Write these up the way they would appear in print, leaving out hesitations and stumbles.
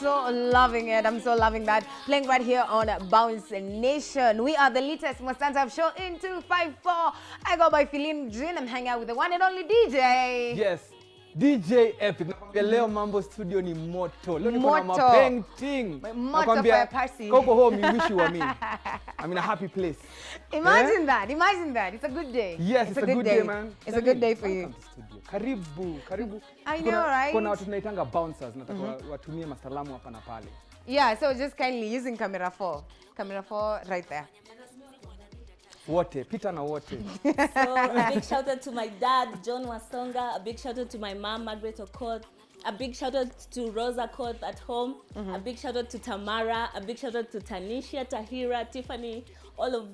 so loving it. I'm so loving that. Playing right here on Bounce Nation. We are the latest most stand-up show in 254. I go by Sherlyne Anyango. I'm hanging out with the one and only DJ. Yes. DJ Epic. Nakwambia leo mambo studio ni moto. Leo niko na mapainting. Moto for a party. Koko home, you wish you were me. I'm in a happy place. Imagine that. Imagine that. It's a good day. Yes, it's a good day, man. It's a good day for you. Karibu. I know, right? Kuna watu tunaitanga bouncers. Nataka watumie masalamu hapa na pale. Yeah, so just kindly using camera 4. Camera 4 right there. Wote, Peter na wote. So a big shout out to my dad, John Wasonga. A big shout out to my mom, Margaret Okot. A big shout out to Rosa Okot at home. A big shout out to Tamara. A big shout out to Tanisha, Tahira, Tiffany, all of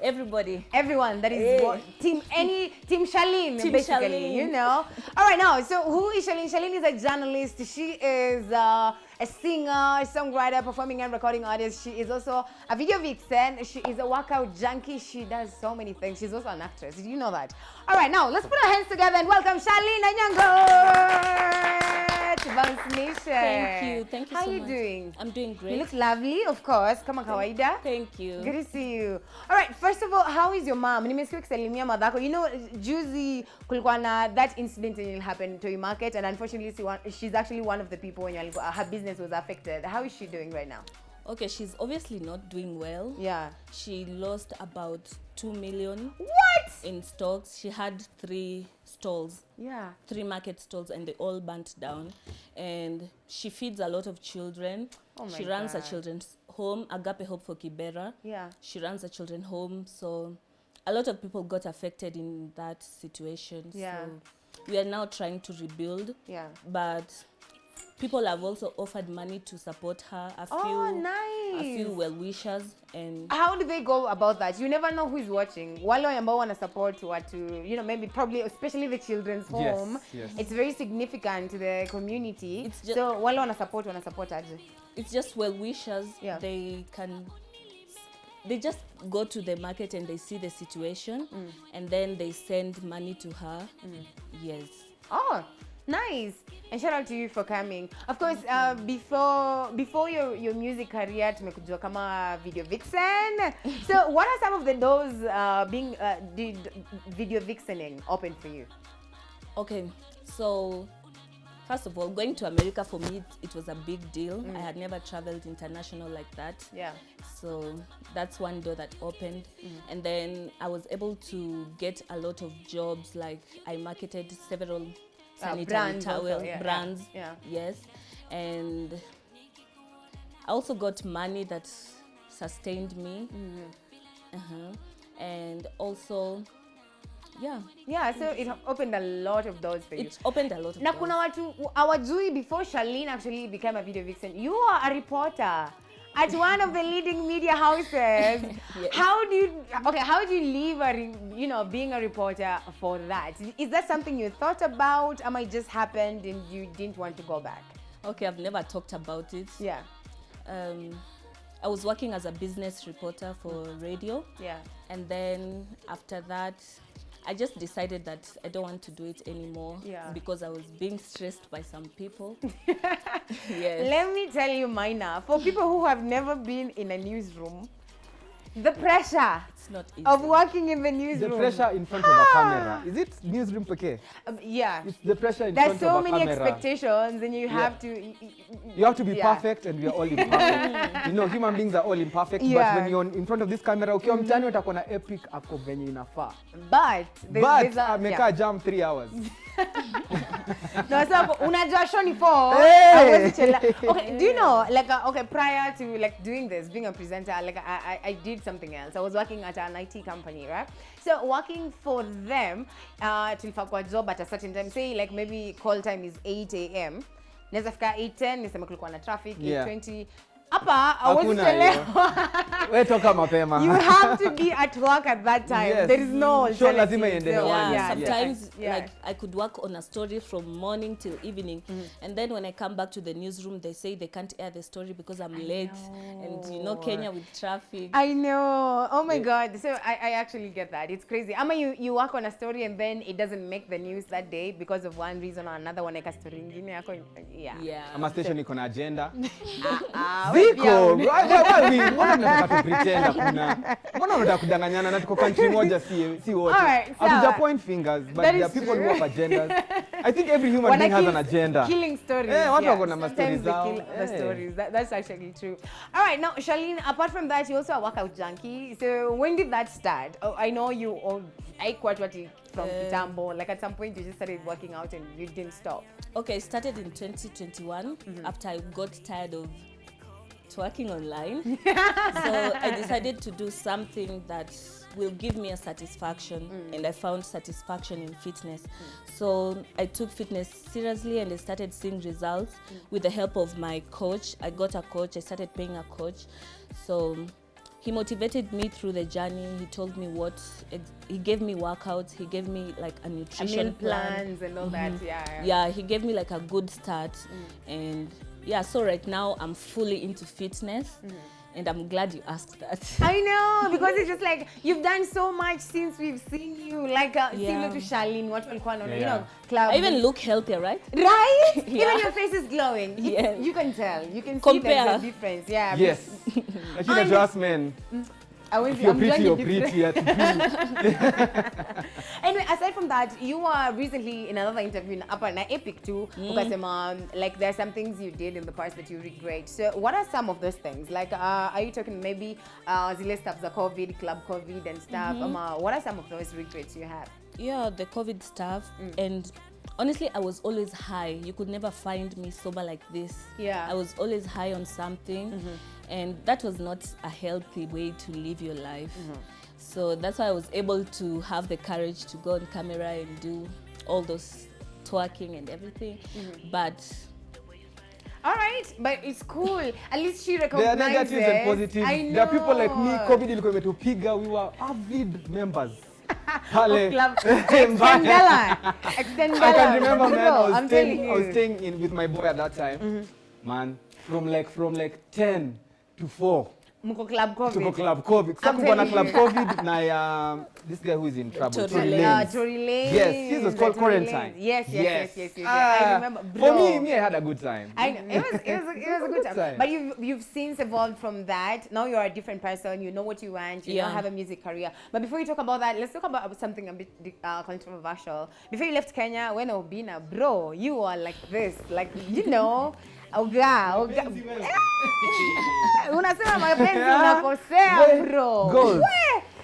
everybody. Everyone that is Team Charlene, Team basically, Charlene. you know. All right, now, so who is Charlene? Charlene is a journalist. She is a singer, songwriter, performing and recording artist. She is also a video vixen. She is a workout junkie. She does so many things. She's also an actress. Did you know that? All right, now, let's put our hands together and welcome Sherlyne Anyango to Bounce Nation. Thank you How so are you much. doing? I'm doing great. You look lovely, of course. Kama kawaida. Thank you. Good to see you. All right, first of all, how is your mom? Nimesikia ukisalimia madhako. You know, juzi kulikuwa na that incident that happened to your market, and unfortunately she's actually one of the people when her business was affected. How is she doing right now? Okay, she's obviously not doing well. Yeah. She lost about 2 million. What? In stocks. She had 3 stalls. Yeah. 3 market stalls, and they all burnt down. And she feeds a lot of children. Oh my She runs a God. children's home, Agape Hope for Kibera. Yeah. She runs a children's home, so a lot of people got affected in that situation. Yeah. So we are now trying to rebuild. Yeah. But people have also offered money to support her. Nice. A few well-wishers. And how do they go about that? You never know who is watching. Wale ambao wana support watu, you know, maybe probably especially the children's home. Yes. It's very significant to the community. It's just, so wale wana support aje. it's just well-wishers. Yeah. They just go to the market and they see the situation, and then they send money to her. Yes. Oh, nice. And shout out to you for coming. Of course, before your music career, tumekujua kama video vixen. So what are some of the doors did video vixening open for you? Okay, so first of all, going to America for me, it was a big deal. I had never traveled international like that. Yeah. So that's one door that opened. And then I was able to get a lot of jobs, like I marketed several sanitary brands towel also, yeah, brands. yeah. Yes. And I also got money that sustained me. And also, Yeah, so it opened a lot of doors for you. it opened a lot of Na doors. kuna watu hawajui, before Charlene actually became a video vixen, you are a reporter at one of the leading media houses. Yes. How do you leave being a reporter for that? Is that something you thought about, or it just happened and you didn't want to go back? Okay, I've never talked about it. Yeah. I was working as a business reporter for radio. Yeah. And then after that, I just decided that I don't want to do it anymore. Yeah. Because I was being stressed by some people. Yes. Let me tell you, Mina, for people who have never been in a newsroom, the pressure It's not easy. of working in the newsroom. The pressure in front of a camera. Is it newsroom peke? Yeah. It's the pressure in There's front of so a many camera. expectations, and you have to. You have to be Yeah. perfect, and we are all imperfect. You know, human beings are all imperfect, Yeah. but when you're in front of this camera, ukiwa mtani utakuwa na epic ako venye inafaa. But But amekaa jam 3 hours. No, so unajua show ni 4. Hey! Okay, do you know, like, prior to like doing this, being a presenter, like I did something else. I was working at an IT company, right? So working for them, tulifaa kwa job at a certain time. Say like maybe call time is 8 a.m. Naweza fika 8:10, nisema kulikuwa na traffic, Yeah. 8:20. Hapa hauwezi Hakuna chelewa. Wewe toka mapema. You have to be at work at that time. Yes. There is no Show lazima alternative. iende hewani. Yeah, Yeah. sometimes Yeah. like I could work on a story from morning till evening, and then when I come back to the newsroom, they say they can't air the story because I'm late, and you know Kenya with traffic. I know. Oh my God. So I actually get that. It's crazy. Ama you work on a story and then it doesn't make the news that day because of one reason or another. Waneka story ingine yako. Yeah. Ama station iko na agenda. Ziko. Mbona unataka tu pretend hakuna? Mbona unataka kudanganyana na tuko country moja si wote. Alright, Hatuja point fingers, but there are people who have agendas. I think every human being has an agenda. Killing stories. Watu wako na stories Sometimes they zao. kill the stories. That's actually true. All right, now Charlene, apart from that, you also a workout junkie. So when did that start? Oh, I know you from Kitambo. Like at some point you just started working out and you didn't stop. Okay, I started in 2021 after I got tired of twerking online. So I decided to do something that will give me a satisfaction, and I found satisfaction in fitness. So I took fitness seriously and I started seeing results with the help of my coach. I got a coach, I started paying a coach. So he motivated me through the journey. He told me he gave me workouts, he gave me like a nutrition meal plans and all that. Yeah, he gave me like a good start. And yeah, so right now I'm fully into fitness. And I'm glad you asked that. I know, because it's just like you've done so much since we've seen you. Like similar to Charlene, what we call you know, club. I even look healthier, right? Right? Yeah. Even your face is glowing. Yes. You can tell. You can see Compare. there's a difference. Yeah. Yes. Lakini to us men, if you're pretty, you're pretty. Anyway, aside from that, you were recently in another interview in Upper na Epic too. Ukasema like there are some things you did in the past that you regret. So what are some of those things? Like are you talking maybe zile stuff the COVID, club COVID and stuff? What are some of those regrets you have? Yeah, the COVID stuff. And honestly, I was always high. You could never find me sober like this. Yeah. I was always high on something. And that was not a healthy way to live your life. So that's why I was able to have the courage to go on camera and do all those twerking and everything. But all right, but it's cool. At least she there recognizes. are negatives and positives. I know. There are people like me, COVID ilikuwa imetupiga, we were avid members. Pale. Club. Extendella. Extendella. I can remember, man, I'm telling you. I was staying in with my boy at that time. Man, from like 10 to 4. Mko club COVID. Tuko club COVID. Sasa kuko na club COVID na this guy who is in trouble. Tory Lane. Yes, his was called Quarantine. Yes. I remember. For me, I had a good time. I know. It was a good time. But you've since evolved from that. Now you're a different person. You know what you want. You now have a music career. But before you talk about that, let's talk about something a bit controversial. Before you left Kenya, when Obina, bro, you were like this, like you know. Oga. Unasema mapenzi unakosea bro. Goals.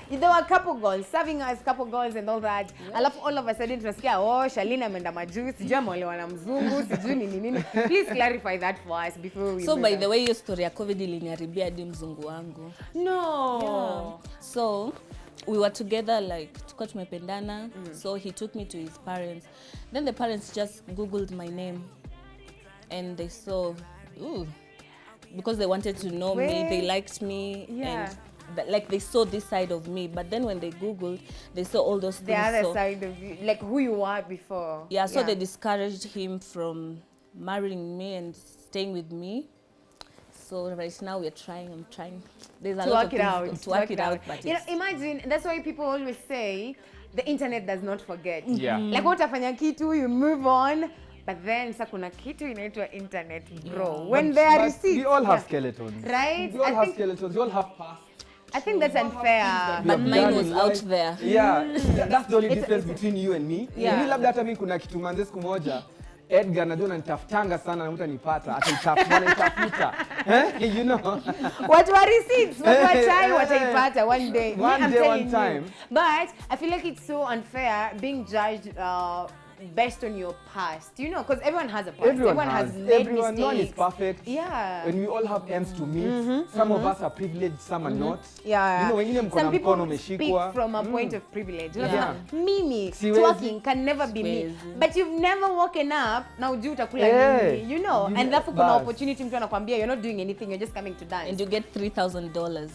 There were a couple goals, serving us couple goals and all that. Alafu all of a sudden tunasikia Sherlyne ameenda majuu, sijui ameolewa na mzungu, sijui nini. Please clarify that for us before we so by the way, hiyo story ya COVID iliniharibia hadi mzungu wangu. No. Yeah. So we were together like tulikuwa tumependana. So he took me to his parents. Then the parents just googled my name. And they saw, because they wanted to know me, they liked me, and like they saw this side of me. But then when they googled, they saw all those things. The other side of you, like who you were before. Yeah, so they discouraged him from marrying me and staying with me. So right now I'm trying. There's a lot of things to work it out. But you know, imagine, that's why people always say the internet does not forget. Yeah. Like what utafanya kitu, you move on. But then sa kuna kitu inaitwa internet, bro. When there are receipts. We all have skeletons. Right? We all have skeletons. We all have past. I think that's unfair. But mine was out there. Yeah. That's the only difference between you and me. Yeah. Mimi labda hata mimi kuna kitu manze siku moja. Edgar najua ananitafutanga sana na mtanipata. Ataitafuta. You know. Watu wa receipts, watu wa chai wataipata one day. One day, one time. But I feel like it's so unfair being judged based on your past, you know, because everyone has a past. Everyone has made mistakes. No one is perfect. Yeah. And we all have ends to meet. Some of us are privileged, some are not. Yeah. You know, wengine mko na Some mkono people speak umeshikwa. from a point of privilege. Yeah. Mimi, Siwezi. talking can never be me. But you've never woken up, na ujui utakula nini, you know. And therefore kuna opportunity mtu anakuambia you're not doing anything, you're just coming to dance. And you get $3,000.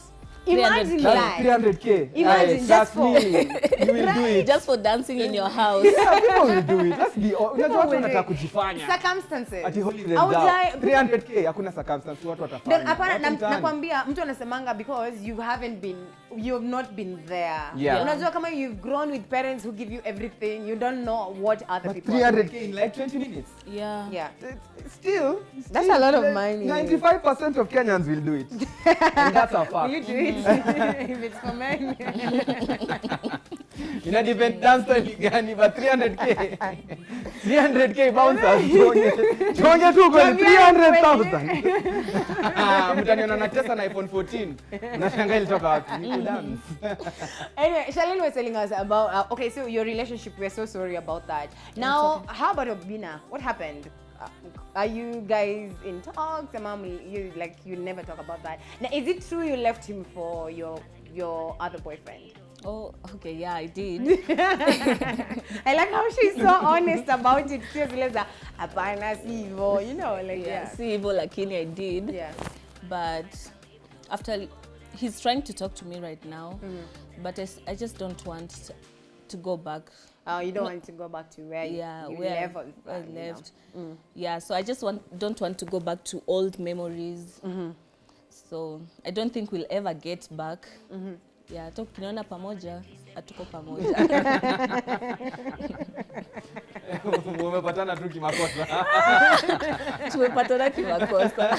Imagine 300K. that. 300K. Imagine, Aye, just trust me. You will do it. Just for dancing in your house. Yeah, people will do it. Let's be honest. Unajua watu will do wanataka it. kujifanya. Circumstances. Ati hold them Au down. jai- 300K hakuna circumstance watu watafanya. Then hapana Watu mtaani. nakwambia mtu anasemanga because you've not been there. Yeah. Unajua kama you've grown with parents who give you everything, you don't know what other But people are doing. 300K in like 20 minutes. Yeah. Yeah. Still, That's a lot of money. 95% of Kenyans will do it. And that's a fact. Will you do it? If it's for men. Ina depend dance style gani, but 300K. 300K bouncers. Tuonge tu kwa 300,000. Mtaniona natesa na iPhone 14. Nashangaa ilitoka wapi? Ni dance. Anyway, Charlene was telling us about okay, so your relationship. We're so sorry about that. Now, how about Obina? What happened? Are you guys in talks? Mom, you never talk about that. Now, is it true you left him for your other boyfriend? Oh, okay, yeah, I did. I like how she's so honest about it. She's like, "Apana sivo," you know, like Yeah, see, lakini I did. Yeah. But after, he's trying to talk to me right now, but I just don't want to go back. You don't want to go back to where you left. I left. Yeah, so I just don't want to go back to old memories. So I don't think we'll ever get back. Yeah, tukiniona pamoja, hatuko pamoja. Umepatana tu kimakosa. Tumepatana kimakosa.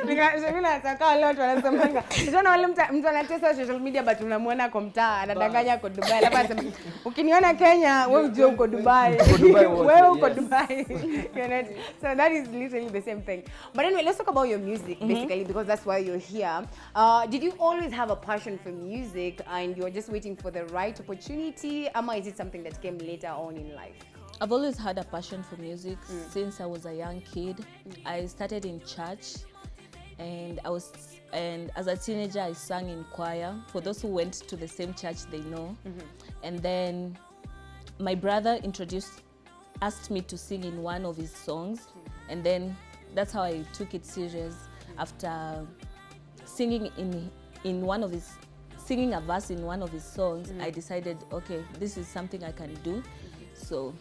Mimi nataka wale watu wanasemanga. Unaona wale mtu anatesa social media but unamuona kwa mtaa anadanganya kwa Dubai. Labda anasema ukiniona Kenya wewe ujue uko Dubai. Wewe uko Dubai. You know? So that is literally the same thing. But anyway, let's talk about your music basically because that's why you're here. Did you always have a passion for music and you're just waiting for the right opportunity, or is it something that came later on in life? I've always had a passion for music since I was a young kid. I started in church, and as a teenager I sang in choir. For those who went to the same church, they know. And then my brother asked me to sing in one of his songs, and then that's how I took it serious. After singing singing a verse in one of his songs, I decided, okay, this is something I can do. So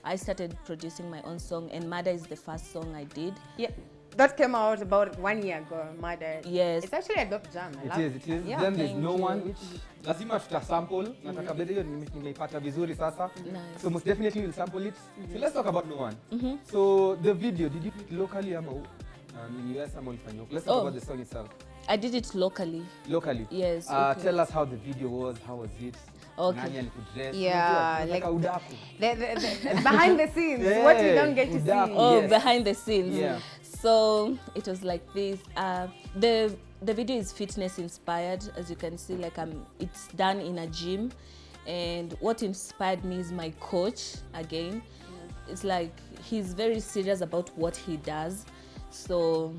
I started producing my own song, and Mother is the first song I did. Yeah, that came out about 1 year ago, Mother. Yes. It's actually a dope jam. It is. Yeah. Then there's Thank no you. one which lazima tutasample. Nataka bado hiyo nimeipata vizuri sasa. Nice. So most definitely we'll sample it. So let's talk about No One. So the video, did you do it locally ama in US ama ulifanya? Let's talk about the song itself. I did it locally. Locally. Yes. Okay. Tell us how the video was. How was it? Okay. Nani alikudress? Yeah, Unajua, like udaku. the behind the scenes, what you don't get to see. Oh, Yes. behind the scenes. Yeah. So it was like this. The video is fitness inspired, as you can see. Like it's done in a gym, and what inspired me is my coach. Again, it's like he's very serious about what he does. So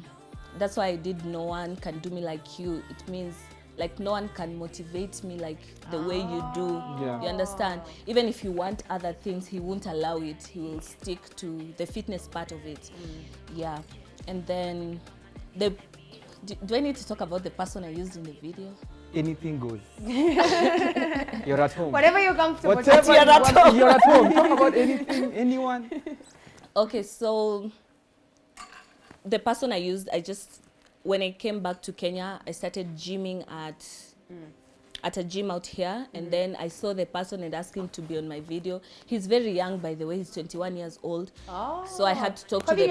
that's why I did No One Can Do Me Like You. It means like no one can motivate me like the way you do. Yeah. You understand? Even if you want other things, he won't allow it. He will stick to the fitness part of it. Yeah. And then do I need to talk about the person I used in the video? Anything goes. You're at home. Whatever you're comfortable with. Whatever You're at home. you're at home. Talk about anything, anyone. Okay, so the person I used, when I came back to Kenya, I started gymming at a gym out here, and then I saw the person and asked him to be on my video. He's very young, by the way. He's 21 years old. Oh. So I had to talk to the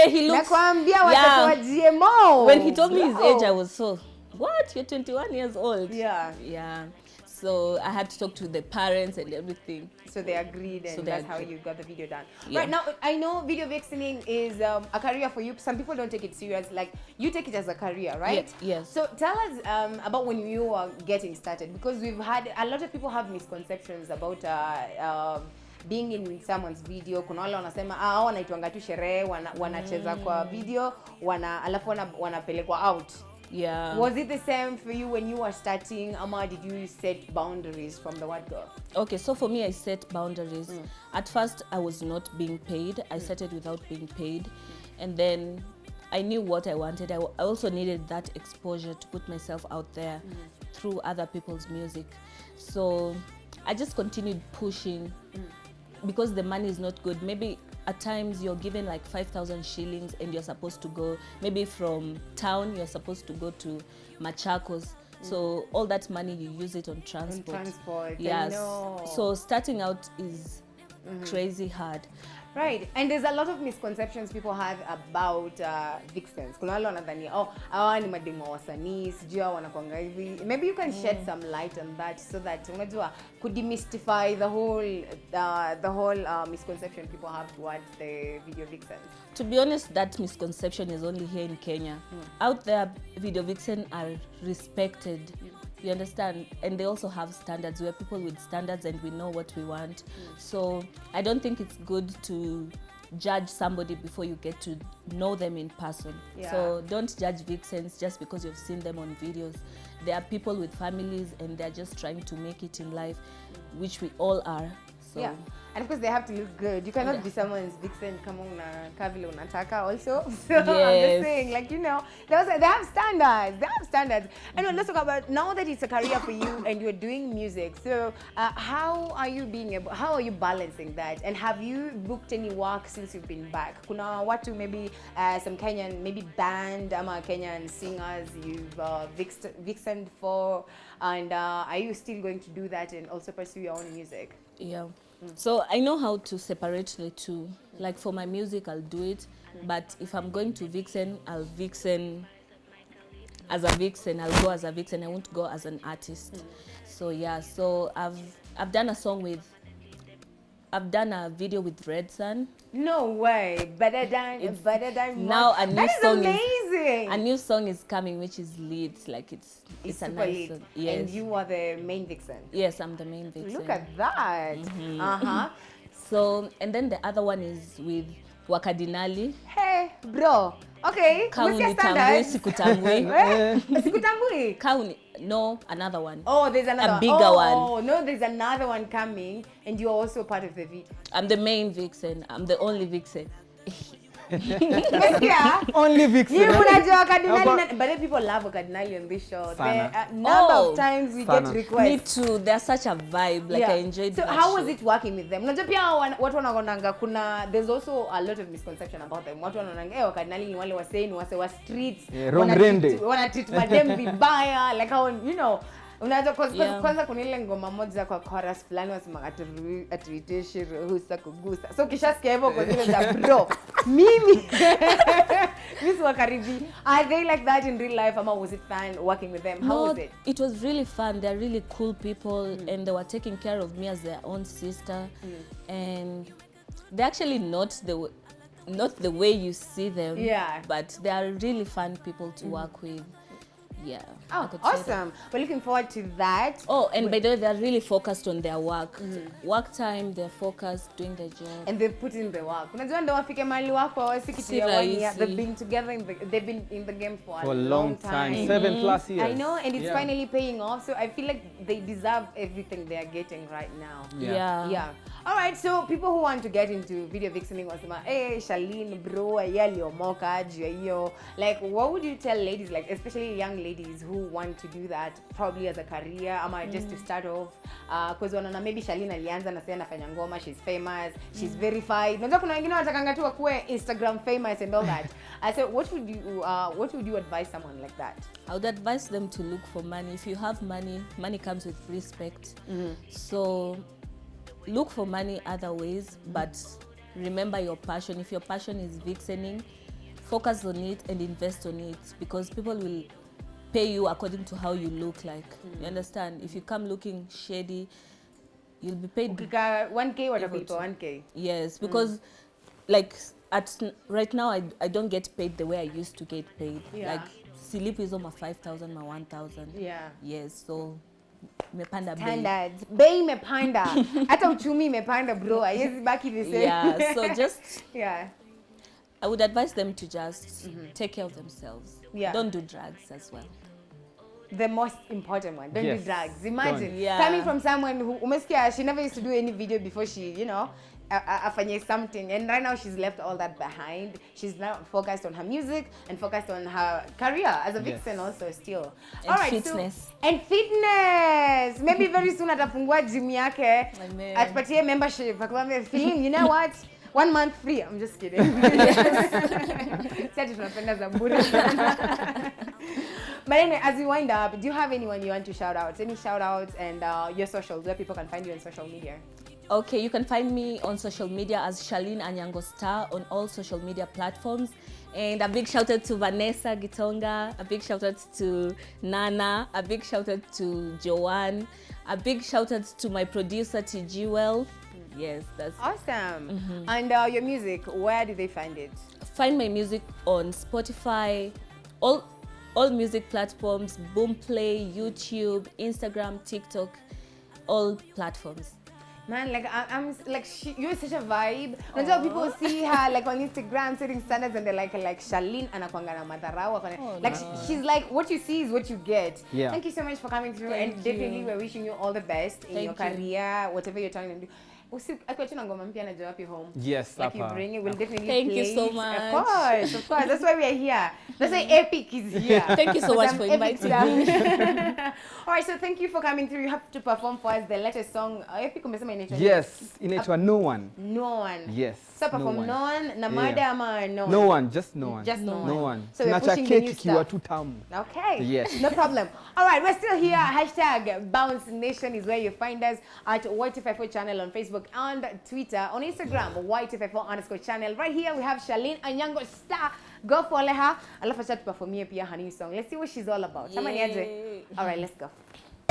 he looks... Nakwambia watoto wa GMO. When he told me his Wow. age, I was so, what? You're 21 years old? Yeah. Yeah. So I had to talk to the parents and everything. So they agreed, and So they that's how agreed. you got the video done. Yeah. Right now, I know video vixening is a career for you. Some people don't take it serious. Like, you take it as a career, right? Yes. So tell us about when you were getting started, because we've had a lot of people have misconceptions about being in someone's video. Kuna wale wanasema hao wanaitwanga tu sherehe, wanacheza kwa video, alafu wanapelekwa out. Yeah. Was it the same for you when you were starting, or did you set boundaries from the word go? Okay, so for me, I set boundaries. At first, I was not being paid. I started without being paid. And then I knew what I wanted. I also needed that exposure to put myself out there through other people's music. So I just continued pushing because the money is not good. Maybe at times you're given like 5,000 shillings and you're supposed to go, maybe from town, you're supposed to go to Machakos. So all that money, you use it on transport. On transport, yes. I know. So starting out is crazy hard. Right, and there's a lot of misconceptions people have about vixens. Kuna wale wanadhani hawa ni mademo wasanii, sijui wanakuanga hivi. Maybe you can shed some light on that so that unajua could demystify the whole misconception people have towards the video vixens. To be honest, that misconception is only here in Kenya. Out there, video vixen are respected. You understand? And they also have standards. We're people with standards and we know what we want. So I don't think it's good to judge somebody before you get to know them in person. Yeah. So don't judge vixens just because you've seen them on videos. They are people with families and they're just trying to make it in life, which we all are. So. Yeah, and of course they have to look good. You cannot be someone's vixen kama unakaa vile unataka also. So I'm just saying, like, you know, they have standards. They have standards. Anyway, let's talk about now that it's a career for you and you're doing music. So how are you balancing that? And have you booked any work since you've been back? Kuna watu maybe some Kenyan maybe band ama Kenyan singers you've vixened for, and are you still going to do that and also pursue your own music? Yeah. So I know how to separate the two. Like for my music, I'll do it. But if I'm going to vixen, I'll vixen as a vixen. I'll go as a vixen. I won't go as an artist. So yeah. So I've done a video with Red Sun. No way. Better than now a new that is song amazing. A new song is coming, which is lit. Like it's a super nice lit. song. Yes. And you are the main vixen. Yes, I'm the main vixen. Look at that. So and then the other one is with Wakadinali. Hey, bro. Okay. Kaunitambui, sikutambui. Sikutambui. No, another one. Oh, there's another A bigger one. Oh, no, there's another one coming, and you're also part of the video. I'm the main vixen. I'm the only vixen. Yeah. Only vixen. You unajua Wakadinali, but people love Wakadinali on this show. Sana. The number of times we get requests. Me too. They're such a vibe. Like I enjoyed. So how was it working with them? Unajua pia watu wanaonanga there's also a lot of misconception about them. Watu wanaonanga Wakadinali ni wale wase wa streets. Wanatreat madem vibaya, like how, you know. Unajua kwanza kuna ile ngoma moja kwa chorus fulani wasema atuitishe ruhusa kugusa. So kishasikia hivyo kwa zile za bro. Mimi wa karibi. Are they like that in real life, or was it fun working with them? How was it? It was really fun. They're really cool people and they were taking care of me as their own sister. And they're actually not the way you see them. Yeah. But they are really fun people to work with. Yeah. Oh, awesome. We're looking forward to that. Oh, and by the way, they're really focused on their work. Work time, they're focused, doing their job. And they've put in the work. Unajua ndo wafike mahali wako si kitu ya 1 year. They've been together they've been in the game for a long time. 7+ years. I know, and it's finally paying off. So I feel like they deserve everything they are getting right now. Yeah. All right, so people who want to get into video vixening wasema, hey, Charlene, bro, aliomoka juu ya hiyo. Like, what would you tell ladies, like especially young ladies who want to do that probably as a career, ama just to start off? Because wanaona maybe Charlene alianza na sasa anafanya ngoma, she's famous, she's verified. Unajua kuna wengine watakanga tu wakuwe Instagram famous and all that. So what would you advise someone like that? I would advise them to look for money. If you have money, money comes with respect. So look for money other ways, but remember your passion. If your passion is vixening, focus on it and invest on it, because people will pay you according to how you look like. You understand? If you come looking shady, you'll be paid. 1K watakulipa 1K. Yes, because like right now I don't get paid the way I used to get paid. Like silip is over 5,000 or 1,000. Yeah. Yes, so imepanda bei. Standards. Bei imepanda. Hata uchumi imepanda bro. Haiwezi baki the same. Yeah, so just I would advise them to just take care of themselves. Yeah. Don't do drugs as well. The most important one. Don't do drugs. Imagine coming from someone who umesikia she never used to do any video before she, you know, afanye something, and right now she's left all that behind. She's now focused on her music and focused on her career as a vixen also still. And all right, fitness. And fitness. Maybe very soon atafungua gym yake. Atupatie membership. Akwambia feeling, you know what? 1 month free. I'm just kidding. But anyway, as we wind up, do you have anyone you want to shout out? Any shout outs and your socials, where people can find you on social media? Okay, you can find me on social media as Sherlyne Anyango Star on all social media platforms. And a big shout out to Vanessa Gitonga, a big shout out to Nana, a big shout out to Joanne, a big shout out to my producer TG Well. Yes, that's awesome. And your music, where do they find it? Find my music on Spotify, all music platforms, Boomplay, YouTube, Instagram, TikTok, all platforms. Man, like I'm like you're such a vibe. Until people see her like on Instagram setting standards and they're like Charlene anakuanga na madharau. Like she's like what you see is what you get. Yeah. Thank you so much for coming through. And definitely we're wishing you all the best in your career, whatever you're trying to do. Home. Yes, like you bring it, we'll definitely Thank play you so it. much. Of course. That's why we are here. That's why Epic is here. Thank you so much for inviting me. All right, so thank you for coming through. You have to perform for us the latest song. Epic umesema inaitwa. Yes, inaitwa No One. No One. Yes. So perform No One na mada ama No One. No One, just No One. Just No One. So we're pushing the new stuff. Okay. Yes. No problem. All right, we're still here. Hashtag Bounce Nation is where you find us at Y254 channel on Facebook and Twitter. On Instagram, Y254_channel. Right here we have Sherlyne Anyango Star. Go follow her. Alafu acha tuperformie pia her new song. Let's see what she's all about. All right, let's go.